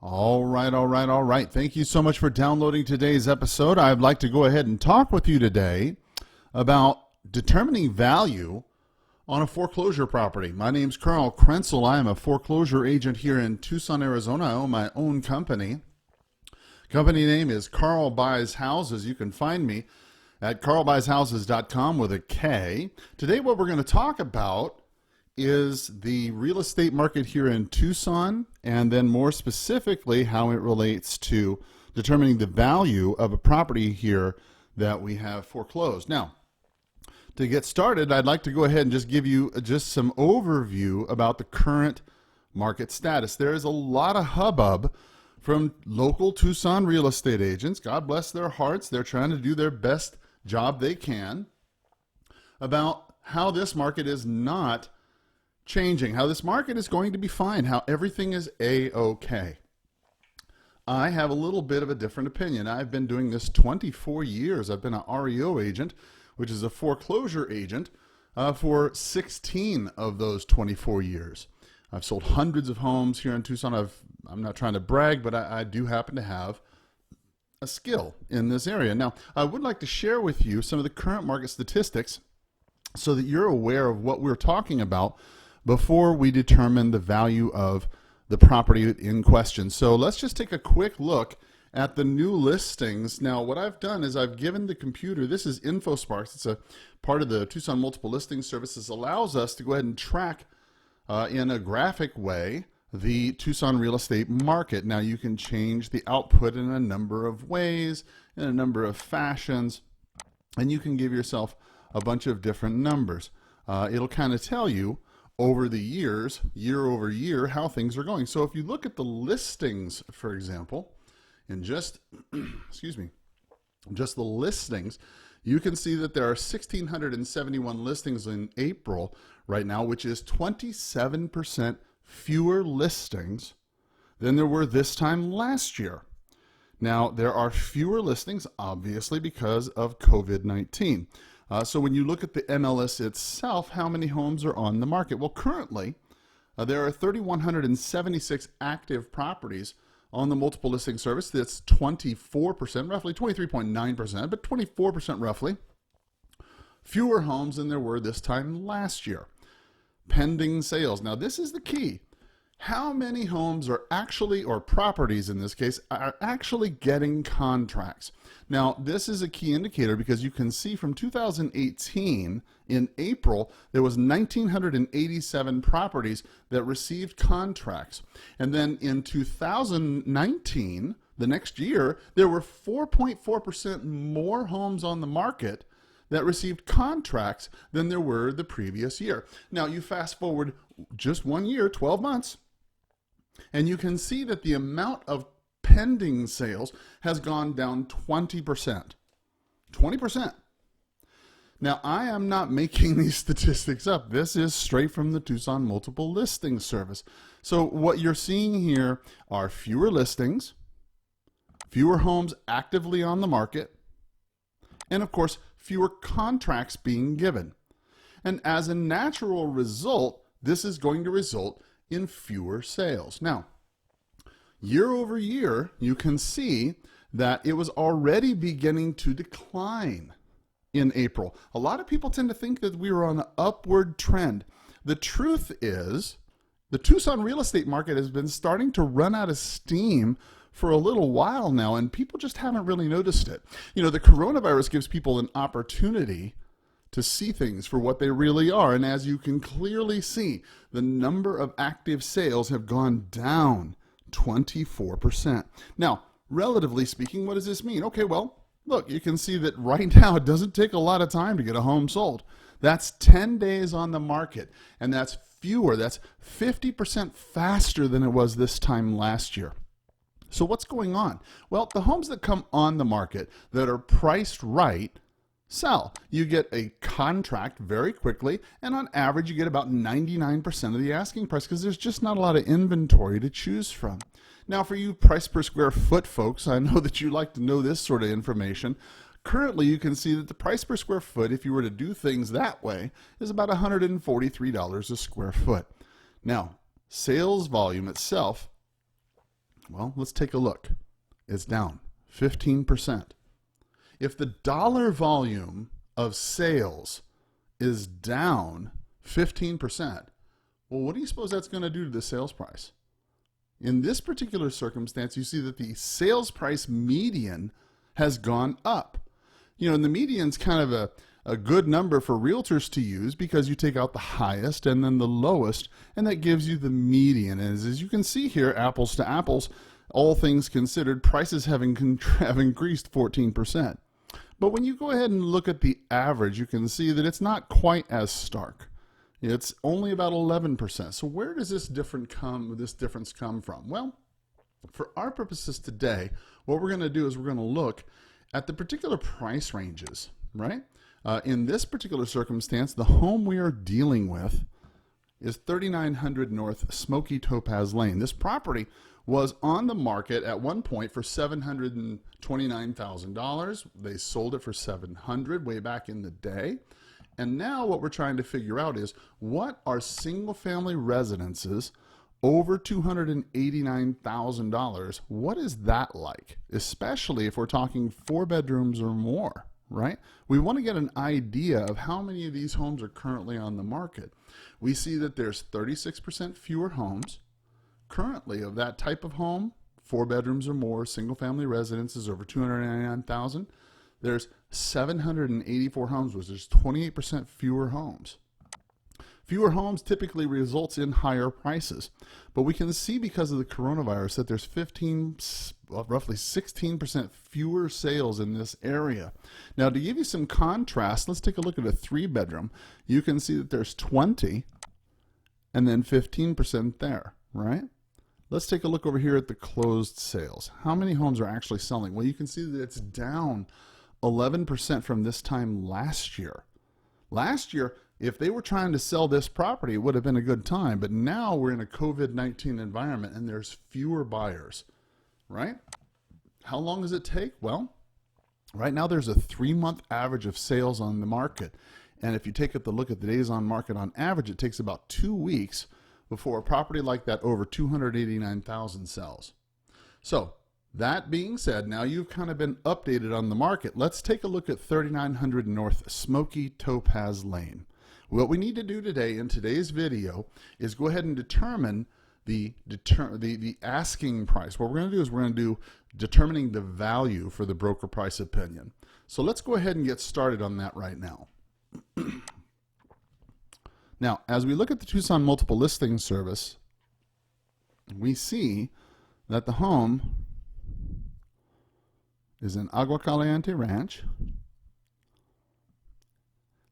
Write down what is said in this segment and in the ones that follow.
All right. Thank you so much for downloading today's episode. I'd like to go ahead and talk with you today about determining value on a foreclosure property. My name's Karl. I am a foreclosure agent here in Tucson, Arizona. I own my own company. Company name is Karl Buys Houses. You can find me at karlbuyshouses.com with a K. Today what we're going to talk about is the real estate market here in Tucson, and then more specifically how it relates to determining the value of a property here that we have foreclosed. Now, to get started, I'd like to go ahead and just give you just some overview about the current market status. There is a lot of hubbub from local Tucson real estate agents. God bless their hearts. They're trying to do their best job they can about how this market is not changing, how this market is going to be fine, how everything is A-OK. I have a little bit of a different opinion. I've been doing this 24 years. I've been an REO agent, which is a foreclosure agent, for 16 of those 24 years. I've sold hundreds of homes here in Tucson. I'm not trying to brag, but I do happen to have a skill in this area. Now, I would like to share with you some of the current market statistics so that you're aware of what we're talking about before we determine the value of the property in question. So let's just take a quick look at the new listings. Now, what I've done is I've given the computer, this is InfoSparks, it's a part of the Tucson Multiple Listing Services, allows us to go ahead and track in a graphic way the Tucson real estate market. Now, you can change the output in a number of ways, in a number of fashions, and you can give yourself a bunch of different numbers. It'll kind of tell you over the years, year over year, how things are going. So if you look at the listings, for example, and just, just the listings, you can see that there are 1,671 listings in April right now, which is 27% fewer listings than there were this time last year. Now, there are fewer listings, obviously, because of COVID-19. So when you look at the MLS itself, how many homes are on the market? Well, currently, there are 3,176 active properties on the multiple listing service. That's 24%, roughly 23.9%, but 24% roughly fewer homes than there were this time last year. Pending sales. Now, this is the key. How many homes are actually, or properties in this case, are actually getting contracts? Now, this is a key indicator because you can see from 2018 in April, there was 1,987 properties that received contracts. And then in 2019, the next year, there were 4.4% more homes on the market that received contracts than there were the previous year. Now, you fast forward just 1 year, 12 months, and you can see that the amount of pending sales has gone down 20%. 20%. Now, I am not making these statistics up. This is straight from the Tucson Multiple Listing Service. So what you're seeing here are fewer listings, fewer homes actively on the market, and of course, fewer contracts being given. And as a natural result, this is going to result in fewer sales. Now, year over year, you can see that it was already beginning to decline in April. A lot of people tend to think that we were on an upward trend. The truth is, the Tucson real estate market has been starting to run out of steam for a little while now, and people just haven't really noticed it. You know, the coronavirus gives people an opportunity to see things for what they really are. And as you can clearly see, the number of active sales have gone down 24%. Now, relatively speaking, what does this mean? Okay, well, look, you can see that right now it doesn't take a lot of time to get a home sold. That's 10 days on the market, and that's fewer. That's 50% faster than it was this time last year. So what's going on? Well, the homes that come on the market that are priced right sell. You get a contract very quickly, and on average you get about 99% of the asking price because there's just not a lot of inventory to choose from. Now, for you price per square foot folks, I know that you like to know this sort of information. Currently, you can see that the price per square foot, if you were to do things that way, is about $143 a square foot. Now, sales volume itself Well, let's take a look. It's down 15%. If the dollar volume of sales is down 15%, well, what do you suppose that's going to do to the sales price? In this particular circumstance, you see that the sales price median has gone up. You know, and the median's kind of a good number for realtors to use because you take out the highest and then the lowest, and that gives you the median. And as you can see here, apples to apples, all things considered, prices have increased 14%. But when you go ahead and look at the average, you can see that it's not quite as stark. It's only about 11%. So where does this difference come from? Well, for our purposes today, what we're going to do is we're going to look at the particular price ranges, right? In this particular circumstance, the home we are dealing with is 3900 North Smoky Topaz Lane. This property was on the market at one point for $729,000. They sold it for $700,000 way back in the day. And now what we're trying to figure out is, what are single-family residences over $289,000? What is that like? Especially if we're talking 4 bedrooms or more, right? We want to get an idea of how many of these homes are currently on the market. We see that there's 36% fewer homes currently of that type of home, 4 bedrooms or more, single-family residences over $299,000. There's 784 homes, which is 28% fewer homes. Fewer homes typically results in higher prices, but we can see because of the coronavirus that there's roughly 16% fewer sales in this area. Now, to give you some contrast, let's take a look at a 3-bedroom. You can see that there's 20 and then 15% there, right? Let's take a look over here at the closed sales. How many homes are actually selling? Well, you can see that it's down 11% from this time last year. Last year, if they were trying to sell this property, it would have been a good time. But now we're in a COVID-19 environment and there's fewer buyers, right? How long does it take? Well, right now there's a 3-month average of sales on the market. And if you take a look at the days on market on average, it takes about 2 weeks before a property like that over $289,000 sells. So that being said, now you've kind of been updated on the market. Let's take a look at 3900 North Smoky Topaz Lane. What we need to do today in today's video is go ahead and determine the asking price. What we're going to do is we're going to do determining the value for the broker price opinion. So let's go ahead and get started on that right now. Now, as we look at the Tucson Multiple Listing Service, we see that the home is in Agua Caliente Ranch.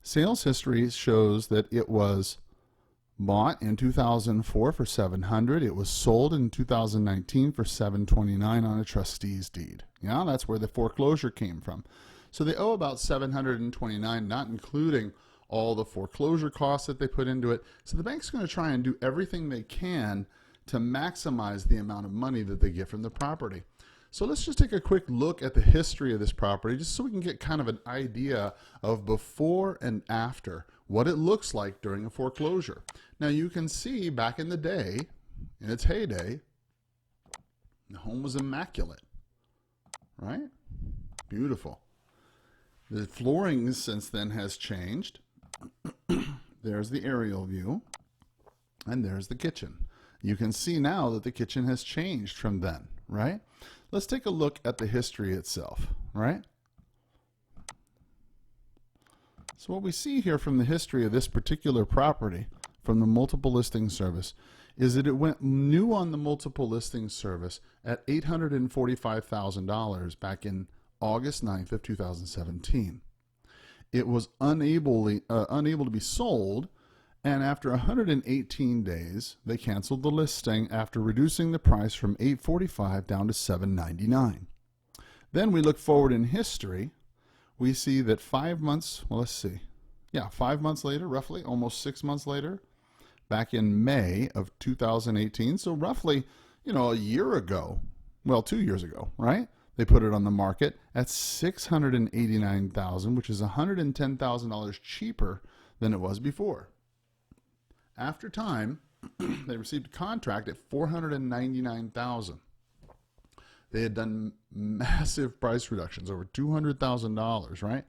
Sales history shows that it was bought in 2004 for $700,000. It was sold in 2019 for $729,000 on a trustee's deed. Yeah, that's where the foreclosure came from. So they owe about $729,000, not including all the foreclosure costs that they put into it. So the bank's going to try and do everything they can to maximize the amount of money that they get from the property. So let's just take a quick look at the history of this property just so we can get kind of an idea of before and after, what it looks like during a foreclosure. Now you can see back in the day, in its heyday, the home was immaculate, right? Beautiful. The flooring since then has changed. There's the aerial view, and there's the kitchen. You can see now that the kitchen has changed from then, right? Let's take a look at the history itself, right? So what we see here from the history of this particular property from the Multiple Listing Service is that it went new on the Multiple Listing Service at $845,000 back in August 9th of 2017. It was unable to be sold, and after 118 days, they canceled the listing after reducing the price from $845 down to $799. Then we look forward in history. We see that 5 months, well, let's see. Yeah, 5 months later, roughly, almost 6 months later, back in May of 2018, so roughly, a year ago, well, 2 years ago, right? They put it on the market at $689,000, which is $110,000 cheaper than it was before. After time, they received a contract at $499,000. They had done massive price reductions, over $200,000, right?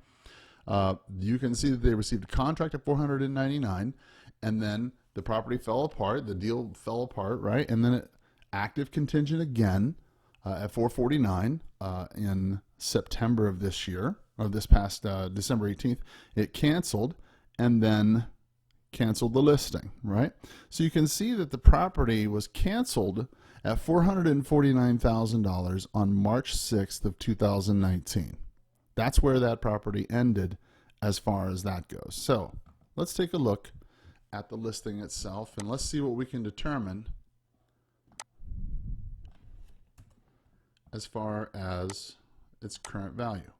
You can see that they received a contract at $499, and then the property fell apart, the deal fell apart, right? And then it active contingent again at $449 in September of this year, or this past December 18th. It canceled, and then canceled the listing, right? So you can see that the property was canceled at $449,000 on March 6th of 2019. That's where that property ended as far as that goes. So let's take a look at the listing itself, and let's see what we can determine as far as its current value.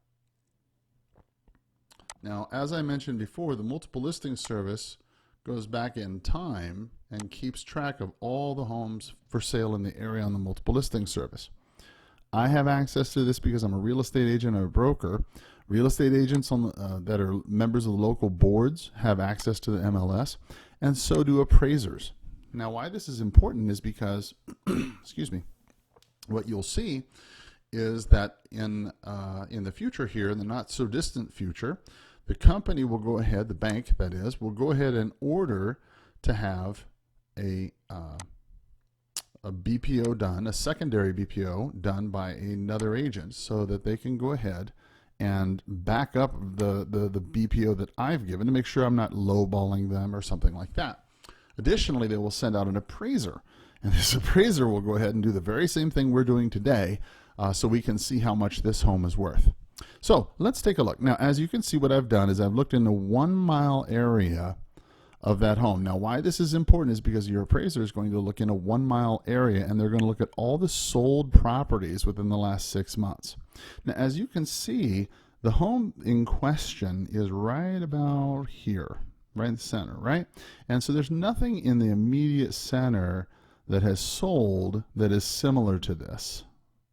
Now, as I mentioned before, the multiple listing service goes back in time and keeps track of all the homes for sale in the area on the multiple listing service. I have access to this because I'm a real estate agent and a broker. Real estate agents that are members of the local boards have access to the MLS, and so do appraisers. Now, why this is important is because, excuse me, what you'll see is that in the future here, in the not so distant future, the company will go ahead, the bank that is, will go ahead and order to have a BPO done, a secondary BPO done by another agent, so that they can go ahead and back up the BPO that I've given to make sure I'm not lowballing them or something like that. Additionally, they will send out an appraiser, and this appraiser will go ahead and do the very same thing we're doing today, so we can see how much this home is worth. So let's take a look. Now, as you can see, what I've done is I've looked in the 1 mile area of that home. Now, why this is important is because your appraiser is going to look in a 1 mile area, and they're going to look at all the sold properties within the last 6 months. Now, as you can see, the home in question is right about here, right in the center, right? And so there's nothing in the immediate center that has sold that is similar to this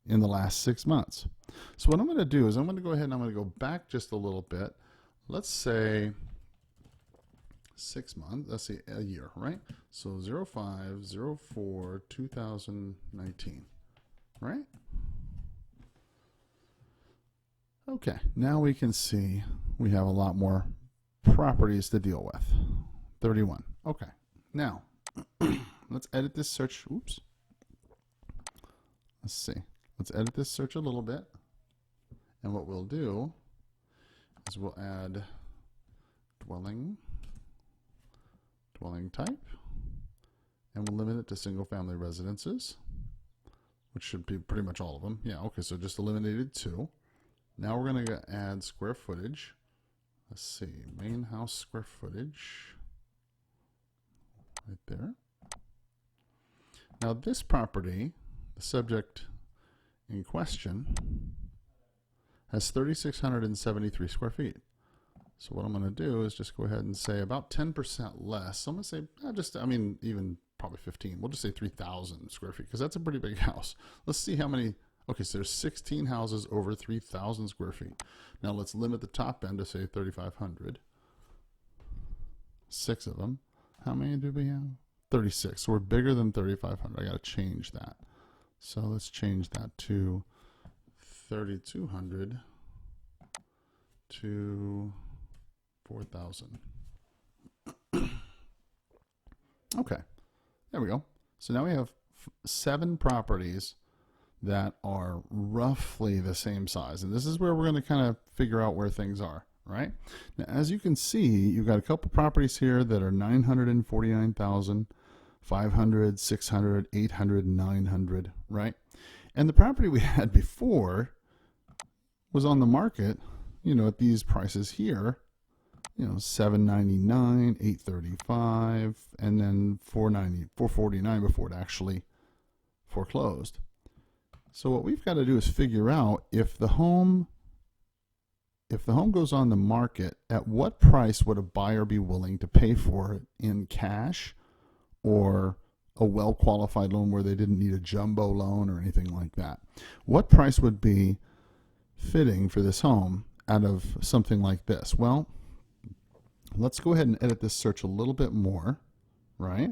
in the last 6 months. So what I'm going to do is I'm going to go ahead and I'm going to go back just a little bit. Let's say 6 months, let's say a year, right? So 05/04/2019, right? Okay, now we can see we have a lot more properties to deal with. 31. Okay, now let's edit this search. Oops. Let's see. Let's edit this search a little bit. And what we'll do is we'll add dwelling type, and we'll limit it to single family residences, which should be pretty much all of them. Yeah, okay, so just eliminated 2. Now we're going to add square footage. Let's see, main house square footage, right there. Now this property, the subject in question, has 3,673 square feet. So what I'm going to do is just go ahead and say about 10% less. So I'm going to say, even probably 15. We'll just say 3,000 square feet because that's a pretty big house. Let's see how many. Okay, so there's 16 houses over 3,000 square feet. Now let's limit the top end to say 3,500. 6 of them. How many do we have? 36. So we're bigger than 3,500. I got to change that. So let's change that to 3,200 to 4,000. Okay, there we go. So now we have 7 properties that are roughly the same size. And this is where we're going to kind of figure out where things are, right? Now, as you can see, you've got a couple properties here that are 949,000, 500, 600, 800, 900, right? And the property we had before was on the market, at these prices here, $799, $835, and then $449 before it actually foreclosed. So what we've got to do is figure out if the home goes on the market, at what price would a buyer be willing to pay for it in cash or a well-qualified loan where they didn't need a jumbo loan or anything like that. What price would be fitting for this home out of something like this? Well, let's go ahead and edit this search a little bit more, right?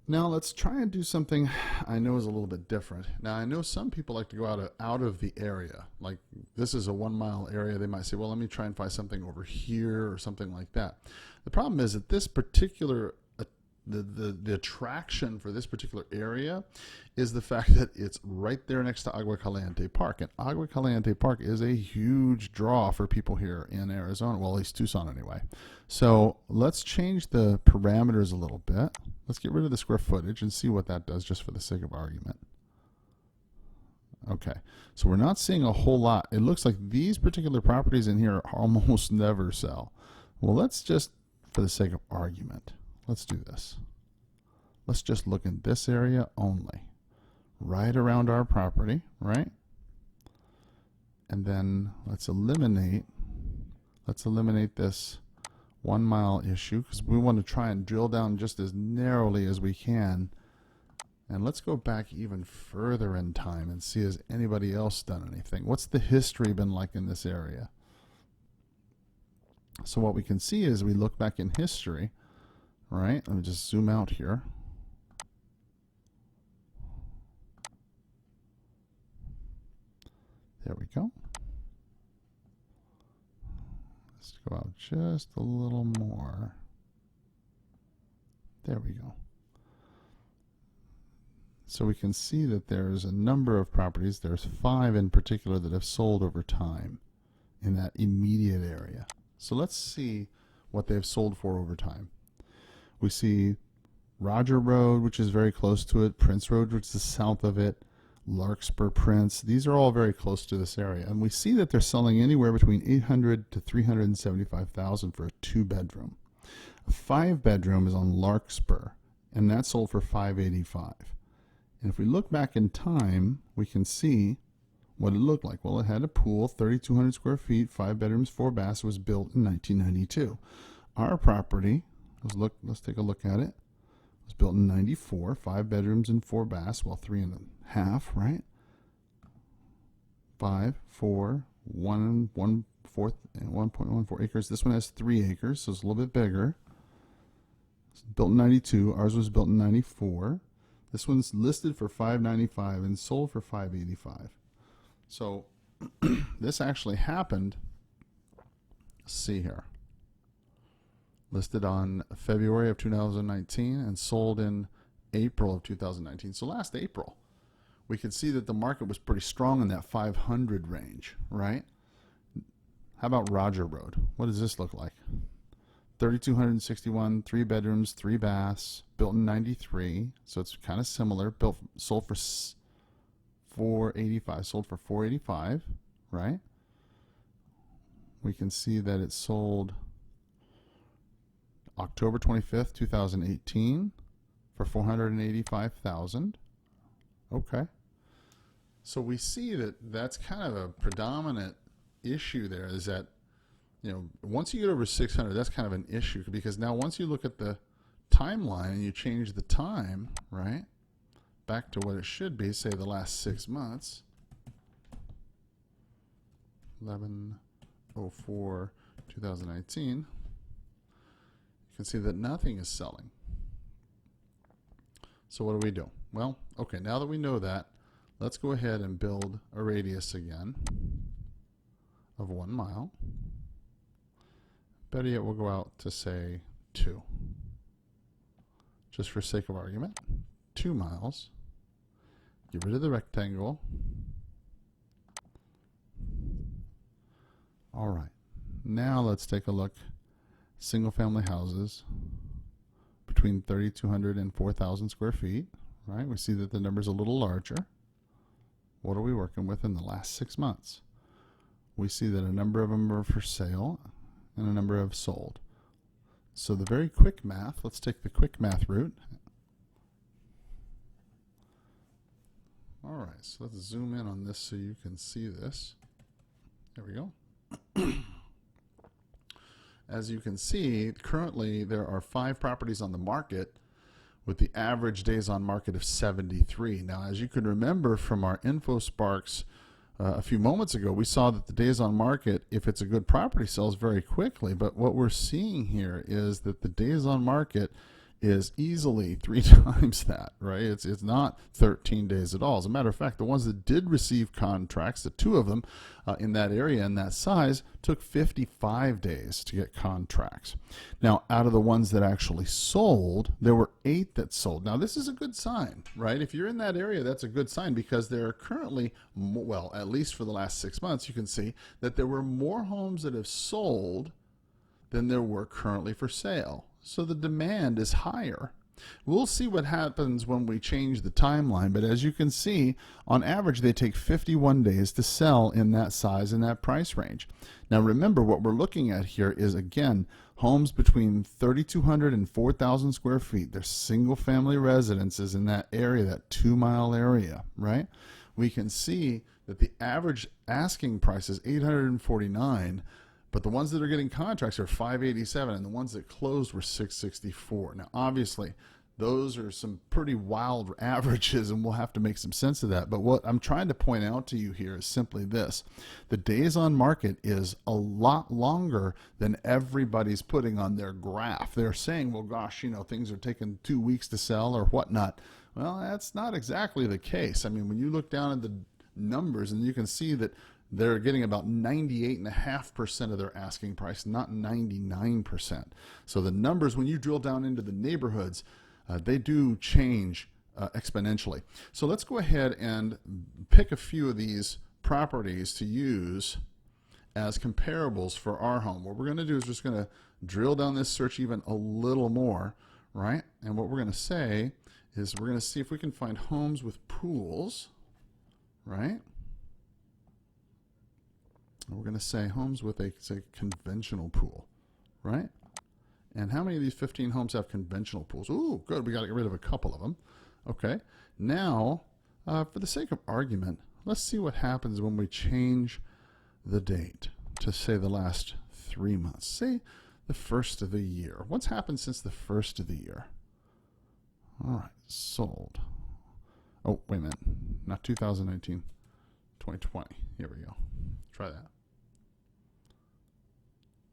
Now let's try and do something I know is a little bit different. Now I know some people like to go out of the area. Like this is a 1 mile area. They might say, well, let me try and find something over here or something like that. The problem is that this particular the attraction for this particular area is the fact that it's right there next to Agua Caliente Park. And Agua Caliente Park is a huge draw for people here in Arizona, well, at least Tucson anyway. So let's change the parameters a little bit. Let's get rid of the square footage and see what that does just for the sake of argument. Okay, so we're not seeing a whole lot. It looks like these particular properties in here almost never sell. Well, let's just, for the sake of argument, let's do this. Let's just look in this area only, right around our property, right? And then let's eliminate this 1 mile issue because we want to try and drill down just as narrowly as we can. And let's go back even further in time and see has anybody else done anything. What's the history been like in this area? So what we can see is we look back in history, right? Let me just zoom out here. There we go. Let's go out just a little more. There we go. So we can see that there's a number of properties. There's 5 in particular that have sold over time in that immediate area. So let's see what they've sold for over time. We see Roger Road, which is very close to it, Prince Road, which is south of it, Larkspur, Prince. These are all very close to this area. And we see that they're selling anywhere between $800,000 to $375,000 for a 2-bedroom. A 5-bedroom is on Larkspur, and that sold for $585,000. And if we look back in time, we can see what it looked like. Well, it had a pool, 3,200 square feet, 5 bedrooms, 4 baths, was built in 1992. Our property, let's take a look at it. It was built in 94, 5 bedrooms and 4 baths, well, 3.5, right? 5, 4, 1.4 and 1.14 acres. This one has 3 acres, so it's a little bit bigger. It's built in 92. Ours was built in 94. This one's listed for $595 and sold for $585. So this actually happened. Let's see here. Listed on February of 2019 and sold in April of 2019. So last April, we could see that the market was pretty strong in that 500 range, right? How about Roger Road? What does this look like? 3,261, 3 bedrooms, 3 baths, built in 93. So it's kind of similar. Sold for $485. Sold for $485, right? We can see that it sold October 25th, 2018 for $485,000. Okay. So we see that that's kind of a predominant issue there, is that, you know, once you get over 600, that's kind of an issue, because now once you look at the timeline and you change the time, right, back to what it should be, say the last 6 months, 11/04/2019, you can see that nothing is selling. So what do we do? Well, okay, now that we know that, let's go ahead and build a radius again of 1 mile. Better yet, we'll go out to say 2. Just for sake of argument, 2 miles. Get rid of the rectangle. All right. Now let's take a look. Single family houses between 3,200 and 4,000 square feet, right? We see that the number's a little larger. What are we working with in the last 6 months? We see that a number of them are for sale and a number have sold. So the very quick math, let's take the quick math route. All right, so let's zoom in on this so you can see this. There we go. As you can see, currently there are 5 properties on the market with the average days on market of 73. Now, as you can remember from our InfoSparks a few moments ago, we saw that the days on market, if it's a good property, sells very quickly. But what we're seeing here is that the days on market is easily 3 times that, right? It's not 13 days at all. As a matter of fact, the ones that did receive contracts, the 2 of them in that area and that size, took 55 days to get contracts. Now, out of the ones that actually sold, there were 8 that sold. Now, this is a good sign, right? If you're in that area, that's a good sign, because there are currently, well, at least for the last 6 months, you can see that there were more homes that have sold than there were currently for sale. So the demand is higher. We'll see what happens when we change the timeline, but as you can see, on average they take 51 days to sell in that size and that price range. Now remember, what we're looking at here is, again, homes between 3,200 and 4,000 square feet. They're single family residences in that area, that 2-mile area, right? We can see that the average asking price is $849. But the ones that are getting contracts are $587, and the ones that closed were $664. Now, obviously, those are some pretty wild averages, and we'll have to make some sense of that. But what I'm trying to point out to you here is simply this. The days on market is a lot longer than everybody's putting on their graph. They're saying, well, gosh, you know, things are taking 2 weeks to sell or whatnot. Well, that's not exactly the case. I mean, when you look down at the numbers, and you can see that they're getting about 98.5% of their asking price, not 99%. So the numbers, when you drill down into the neighborhoods, they do change exponentially. So let's go ahead and pick a few of these properties to use as comparables for our home. What we're going to do is just going to drill down this search even a little more, right? And what we're going to say is we're going to see if we can find homes with pools, right? We're going to say homes with a, say, conventional pool, right? And how many of these 15 homes have conventional pools? Ooh, good. We got to get rid of a couple of them. Okay. Now, for the sake of argument, let's see what happens when we change the date to, say, the last 3 months. Say the first of the year. What's happened since the first of the year? All right. Sold. Oh, wait a minute. Not 2019. 2020. Here we go. Try that.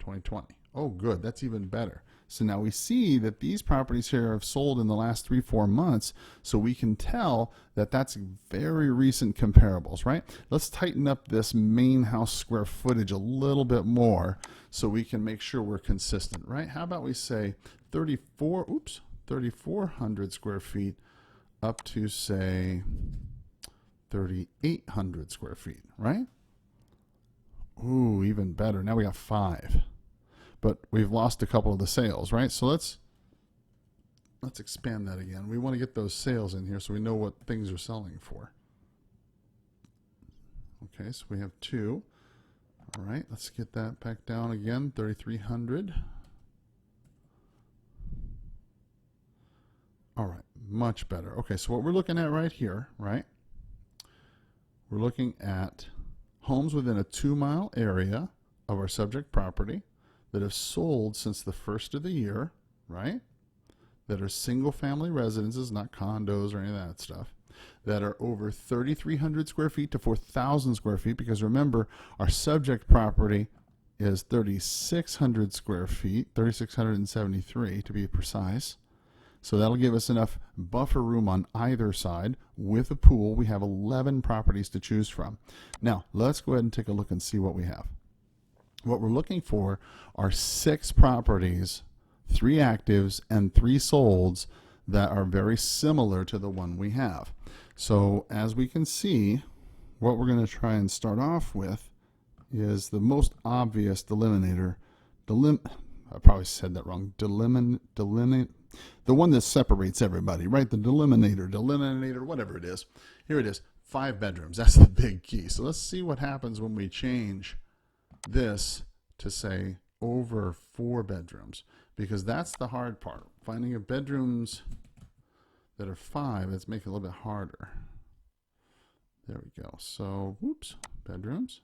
2020. Oh, good. That's even better. So now we see that these properties here have sold in the last 3-4 months, so we can tell that that's very recent comparables, right? Let's tighten up this main house square footage a little bit more so we can make sure we're consistent, right? How about we say 3,400 square feet up to, say, 3,800 square feet, right? Ooh, even better. Now we got 5. But we've lost a couple of the sales, right? So let's expand that again. We want to get those sales in here so we know what things are selling for. Okay, so we have 2. All right, let's get that back down again, 3,300. All right, much better. Okay, so what we're looking at right here, right? We're looking at homes within a 2-mile area of our subject property that have sold since the first of the year, right? That are single family residences, not condos or any of that stuff, that are over 3,300 square feet to 4,000 square feet, because remember, our subject property is 3,600 square feet, 3,673 to be precise. So that'll give us enough buffer room on either side. With a pool, we have 11 properties to choose from. Now, let's go ahead and take a look and see what we have. What we're looking for are 6 properties, 3 actives and 3 solds that are very similar to the one we have. So as we can see, what we're going to try and start off with is the most obvious delimiter. I probably said that wrong. The one that separates everybody, right? The delimiter, whatever it is. Here it is, 5 bedrooms. That's the big key. So let's see what happens when we change this to, say, over 4 bedrooms, because that's the hard part. Finding bedrooms that are 5, let's make it a little bit harder. There we go. So, whoops, bedrooms.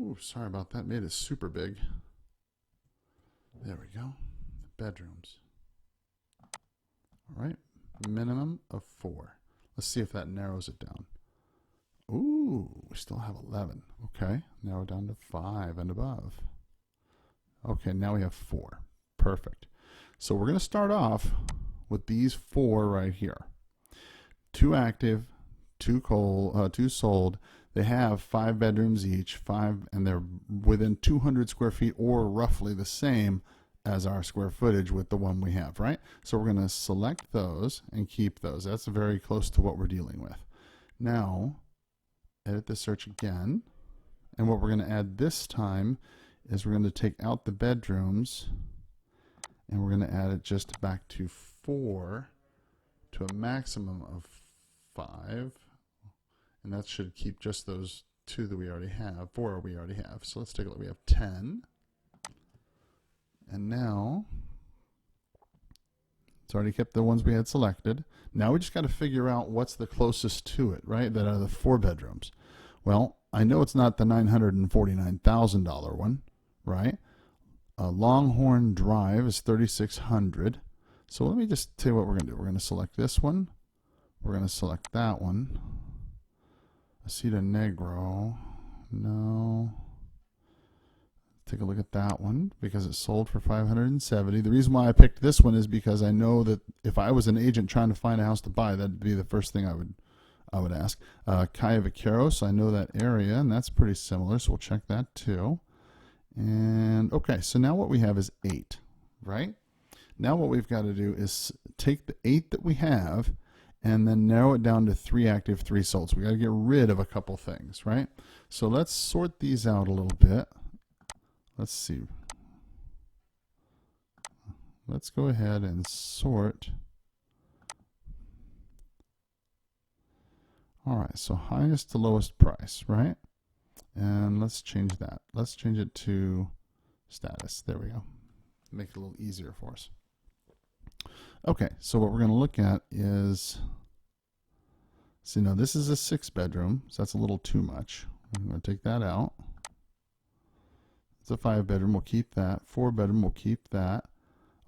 Ooh, sorry about that. Made it super big. There we go. Bedrooms. All right, minimum of 4. Let's see if that narrows it down. Ooh, we still have 11. Okay, now we're down to 5 and above. Okay, now we have 4. Perfect. So we're going to start off with these 4 right here. 2 active, 2 sold. They have 5 bedrooms each, and they're within 200 square feet or roughly the same as our square footage with the one we have, right? So we're going to select those and keep those. That's very close to what we're dealing with. Now, edit the search again. And what we're going to add this time is we're going to take out the bedrooms and we're going to add it just back to 4 to a maximum of 5. And that should keep just those 2 that we already have, 4 we already have. So let's take a look. We have 10. And now, it's already kept the ones we had selected. Now we just got to figure out what's the closest to it, right? That are the 4 bedrooms. Well, I know it's not the $949,000 one, right? Longhorn Drive is $3,600. So let me just tell you what we're going to do. We're going to select this one. We're going to select that one. Aceta Negro. No. Take a look at that one because it sold for $570. The reason why I picked this one is because I know that if I was an agent trying to find a house to buy, that'd be the first thing I would ask. Calle Vaqueros, I know that area, and that's pretty similar, so we'll check that too. And okay, so now what we have is 8, right? Now what we've got to do is take the 8 that we have and then narrow it down to 3 active, 3 sold. So we got to get rid of a couple things, right? So let's sort these out a little bit. Let's see. Let's go ahead and sort. All right, so highest to lowest price, right? And let's change that. Let's change it to status. There we go. Make it a little easier for us. Okay, so what we're going to look at is, see, now this is a 6 bedroom, so that's a little too much. I'm going to take that out. It's a 5 bedroom, we'll keep that. 4 bedroom, we'll keep that.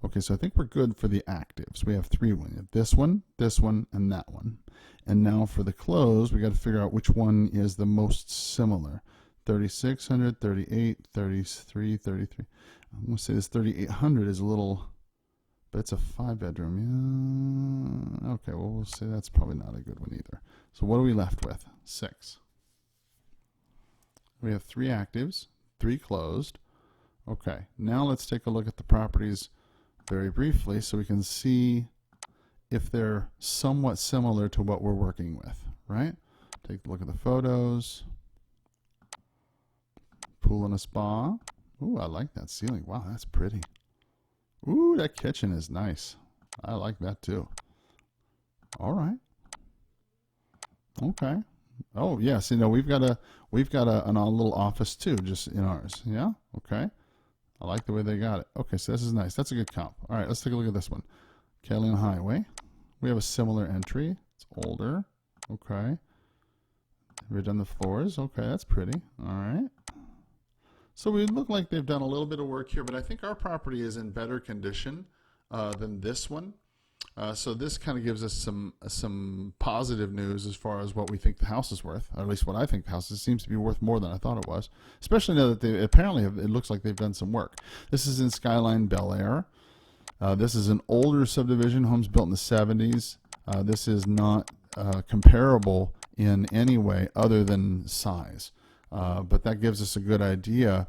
Okay, so I think we're good for the actives. We have 3. We have this one, and that one. And now for the close, we got to figure out which one is the most similar. 3,600, 38, 33, 33. I'm going to say this 3,800 is a little, but it's a 5 bedroom. Yeah. Okay, well, we'll say that's probably not a good one either. So what are we left with? 6. We have 3 actives. 3 closed. Okay, now let's take a look at the properties very briefly so we can see if they're somewhat similar to what we're working with, right? Take a look at the photos. Pool and a spa. Ooh, I like that ceiling. Wow, that's pretty. Ooh, that kitchen is nice. I like that too. All right. Okay. Oh yes, you know we've got a little office too, just in ours. Yeah. Okay. I like the way they got it. Okay, so this is nice. That's a good comp. All right, let's take a look at this one. Catalina Highway. We have a similar entry. It's older. Okay. We've done the floors. Okay, that's pretty. All right. So we look like they've done a little bit of work here, but I think our property is in better condition than this one. So this kind of gives us some positive news as far as what we think the house is worth, or at least what I think the house is. It seems to be worth more than I thought it was, especially now that they apparently it looks like they've done some work. This is in Skyline Bel Air. This is an older subdivision, homes built in the 70s. This is not comparable in any way other than size, but that gives us a good idea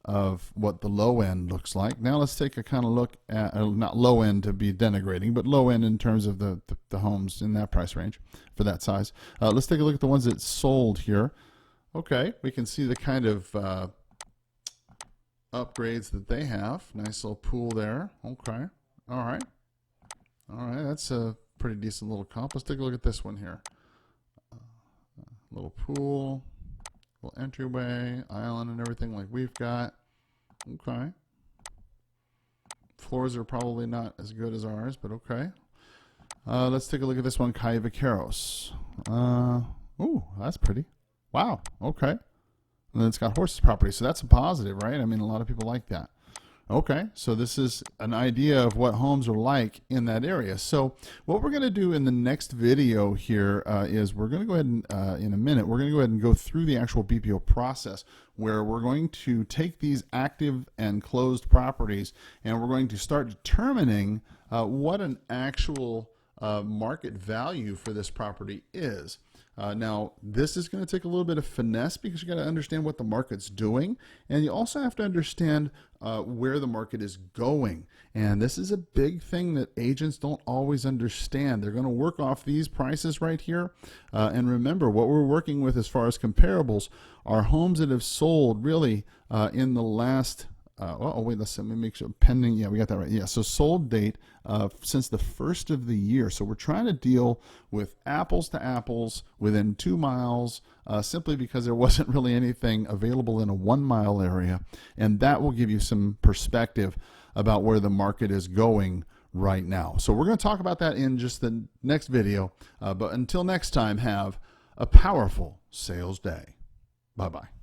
of what the low end looks like. Now let's take a kind of look at, not low end to be denigrating, but low end in terms of the homes in that price range for that size. Let's take a look at the ones that sold here. Okay, we can see the kind of upgrades that they have. Nice little pool there. Okay, all right. All right, that's a pretty decent little comp. Let's take a look at this one here. Little pool. Entryway, island, and everything like we've got. Okay. Floors are probably not as good as ours, but okay. Let's take a look at this one, Calle Vaqueros. Ooh, that's pretty. Wow. Okay. And then it's got horses property, so that's a positive, right? I mean, a lot of people like that. Okay, so this is an idea of what homes are like in that area. So what we're going to do in the next video here is we're going to go ahead and in a minute, we're going to go ahead and go through the actual BPO process where we're going to take these active and closed properties and we're going to start determining what an actual market value for this property is. Now, this is going to take a little bit of finesse because you got to understand what the market's doing, and you also have to understand where the market is going. And this is a big thing that agents don't always understand. They're going to work off these prices right here. And remember, what we're working with as far as comparables are homes that have sold really in the last oh wait, let me make sure pending. Yeah, we got that right. Yeah, so sold date since the first of the year. So we're trying to deal with apples to apples within 2 miles, simply because there wasn't really anything available in a 1 mile area, and that will give you some perspective about where the market is going right now. So we're going to talk about that in just the next video. But until next time, have a powerful sales day. Bye bye.